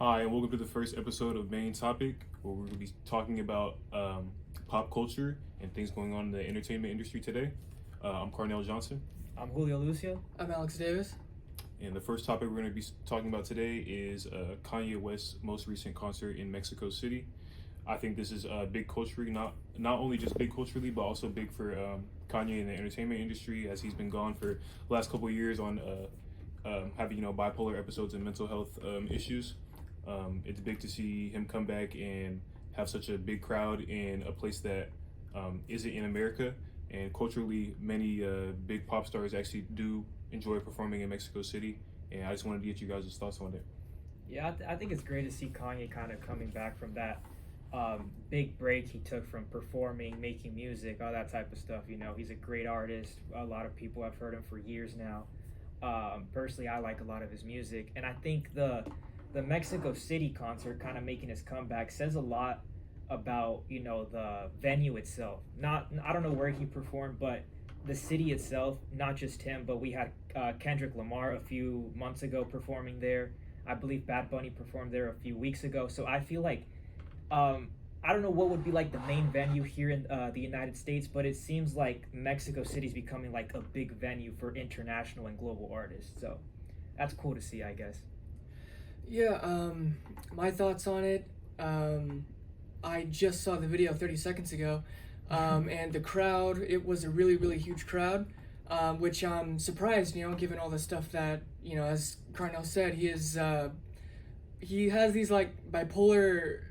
Hi, and welcome to the first episode of Main Topic, where we're going to be talking about pop culture and things going on in the entertainment industry today. I'm Carnell Johnson, I'm Julio. I'm Alex Davis. and the first topic we're going to be talking about today is Kanye West's most recent concert in Mexico City. I think this is big culturally, not only just big culturally, but also big for Kanye in the entertainment industry, as he's been gone for the last couple of years on having bipolar episodes and mental health issues. It's big to see him come back and have such a big crowd in a place that isn't in America. And culturally, many big pop stars actually do enjoy performing in Mexico City. And I just wanted to get you guys' thoughts on it. Yeah, I think it's great to see Kanye kind of coming back from that big break he took from performing, making music, all that type of stuff. You know, he's a great artist. A lot of people have heard him for years now. Personally, I like a lot of his music, and I think the Mexico City concert kind of making his comeback says a lot about the venue itself. I don't know where he performed, but the city itself, not just him, but we had Kendrick Lamar a few months ago performing there. I believe Bad Bunny performed there a few weeks ago. So I feel like I don't know what would be like the main venue here in the United States, but it seems like Mexico City is becoming like a big venue for international and global artists. So that's cool to see, I guess. Yeah, my thoughts on it. I just saw the video 30 seconds ago, and the crowd, it was a really, really huge crowd, which I'm surprised, given all the stuff that, as Carnell said, he has these like bipolar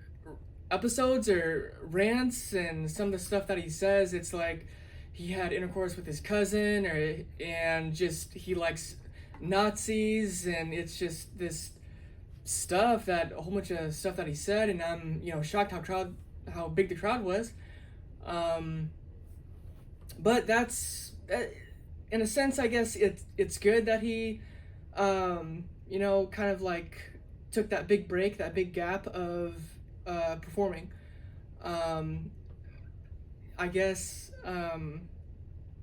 episodes or rants, and some of the stuff that he says, it's like he had intercourse with his cousin, and just he likes Nazis, and it's just this stuff, that a whole bunch of stuff that he said, and I'm shocked how big the crowd was, but that's in a sense, I guess it's good that he kind of like took that big break, that big gap of performing. I guess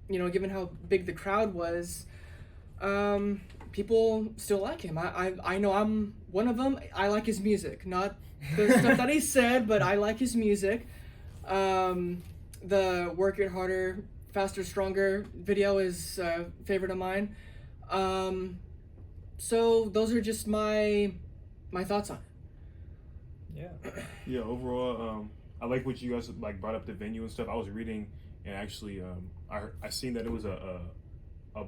given how big the crowd was, people still like him. I know I'm one of them. I like his music, not the stuff that he said, but I like his music. The Work It Harder, Faster, Stronger video is a favorite of mine. So those are just my thoughts on it. Yeah, overall, I like what you guys like brought up the venue and stuff. I was reading, and actually, I seen that it was a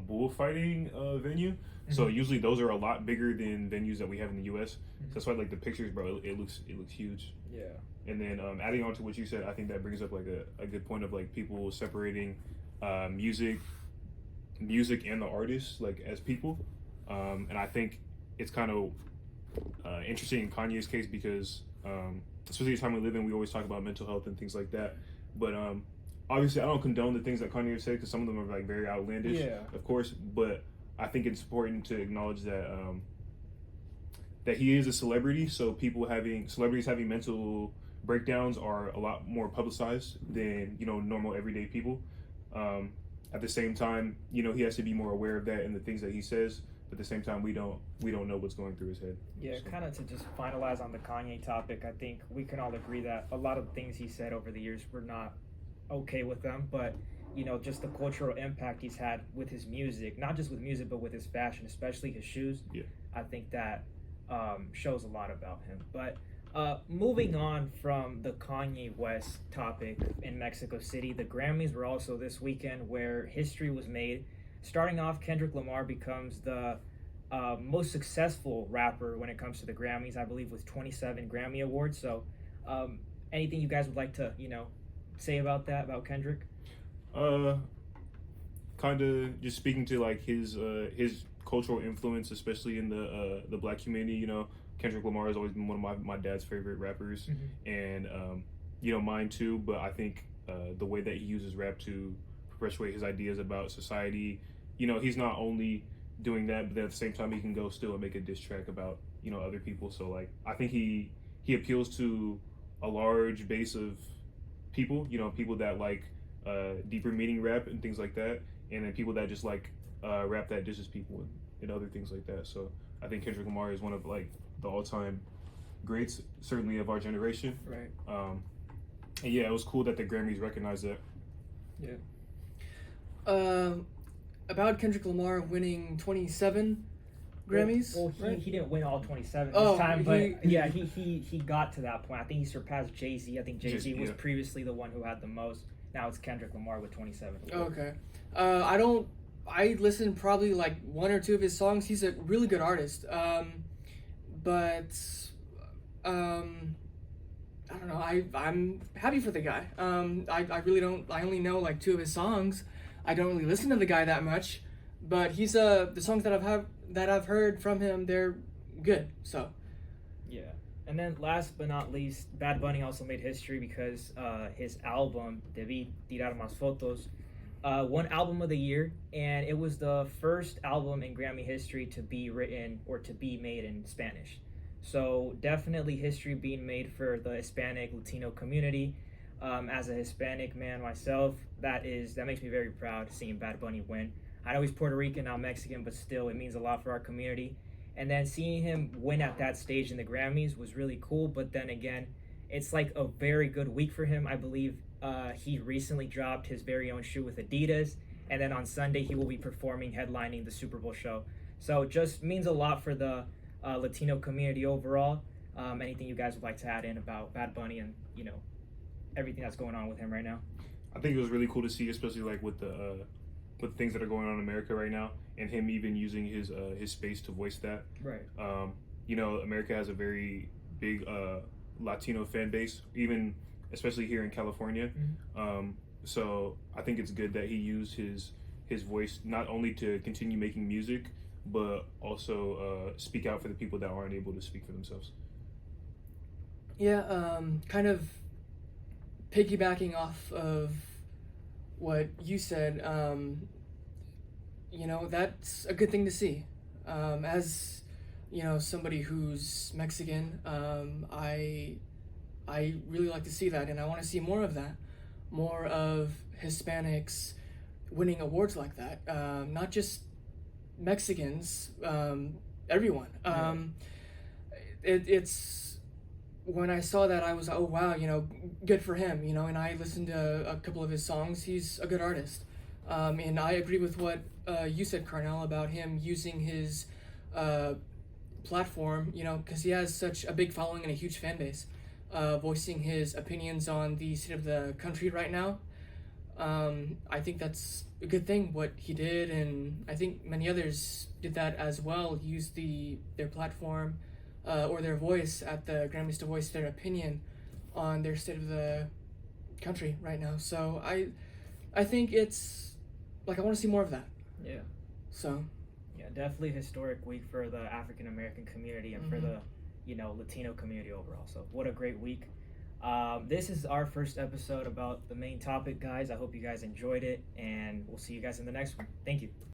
bullfighting venue. Mm-hmm. So usually those are a lot bigger than venues that we have in the U.S. Mm-hmm. So that's why, like, the pictures, bro, it looks huge. Yeah. And then adding on to what you said, I think that brings up like a good point of like people separating music and the artist, like, as people. And I think it's kind of interesting in Kanye's case because especially the time we live in, we always talk about mental health and things like that. But obviously, I don't condone the things that Kanye said because some of them are like very outlandish, of course. But I think it's important to acknowledge that that he is a celebrity. So celebrities having mental breakdowns are a lot more publicized than normal everyday people. At the same time, he has to be more aware of that and the things that he says. But at the same time, we don't know what's going through his head. Yeah, so. Kind of to just finalize on the Kanye topic, I think we can all agree that a lot of things he said over the years were not okay with them, but just the cultural impact he's had with his music, not just with music, but with his fashion, especially his shoes. Yeah, I think that shows a lot about him. But moving on from the Kanye West topic in Mexico City, the Grammys were also this weekend where history was made. Starting off, Kendrick Lamar becomes the most successful rapper when it comes to the Grammys, I believe, with 27 Grammy Awards. So anything you guys would like to, say about Kendrick? Kind of just speaking to like his cultural influence, especially in the Black community. Kendrick Lamar has always been one of my dad's favorite rappers, mm-hmm. And mine too. But I think the way that he uses rap to perpetuate his ideas about society, he's not only doing that, but then at the same time he can go still and make a diss track about other people. So like I think he appeals to a large base of people, people that like deeper meaning rap and things like that, and then people that just like rap that disses people and other things like that. So I think Kendrick Lamar is one of like the all-time greats, certainly of our generation. Right. And yeah, it was cool that the Grammys recognized that. About Kendrick Lamar winning 27 Grammys. Well, right? he didn't win all 27 Oh, this time, but he- yeah, he got to that point. I think he surpassed Jay-Z. I think Jay-Z was yeah. previously the one who had the most. Now it's Kendrick Lamar with 27. Okay. I listened probably like one or two of his songs. He's a really good artist. But I don't know. I'm happy for the guy. I really don't. I only know like two of his songs. I don't really listen to the guy that much. But he's the songs that I've heard from him, they're good. So Yeah. And then last but not least, Bad Bunny also made history because his album, Debí Tirar Más Fotos, won Album of the Year, and it was the first album in Grammy history to be written or to be made in Spanish. So definitely history being made for the Hispanic Latino community. As a Hispanic man myself, that makes me very proud seeing Bad Bunny win. I know he's Puerto Rican, not Mexican, but still it means a lot for our community. And then seeing him win at that stage in the Grammys was really cool. But then again, it's like a very good week for him. I believe he recently dropped his very own shoe with Adidas. And then on Sunday, he will be performing, headlining the Super Bowl show. So it just means a lot for the Latino community overall. Anything you guys would like to add in about Bad Bunny and, everything that's going on with him right now? I think it was really cool to see, especially like with the things that are going on in America right now, and him even using his space to voice that. Right. America has a very big Latino fan base, even especially here in California. Mm-hmm. So I think it's good that he used his voice not only to continue making music, but also speak out for the people that aren't able to speak for themselves. yeah, kind of piggybacking off of what you said, that's a good thing to see. As somebody who's Mexican, I really like to see that, and I want to see more of that, more of Hispanics winning awards like that. Not just Mexicans, everyone. It's when I saw that, I was like, oh wow, good for him, and I listened to a couple of his songs. He's a good artist. And I agree with what you said, Carnell, about him using his platform, because he has such a big following and a huge fan base, voicing his opinions on the state of the country right now. I think that's a good thing, what he did, and I think many others did that as well, used their platform or their voice at the Grammys to voice their opinion on their state of the country right now. So I think it's like I want to see more of that. Yeah. So Yeah, definitely a historic week for the African American community and for the Latino community overall. So what a great week. This is our first episode about the main topic, guys. I hope you guys enjoyed it, and we'll see you guys in the next one. Thank you.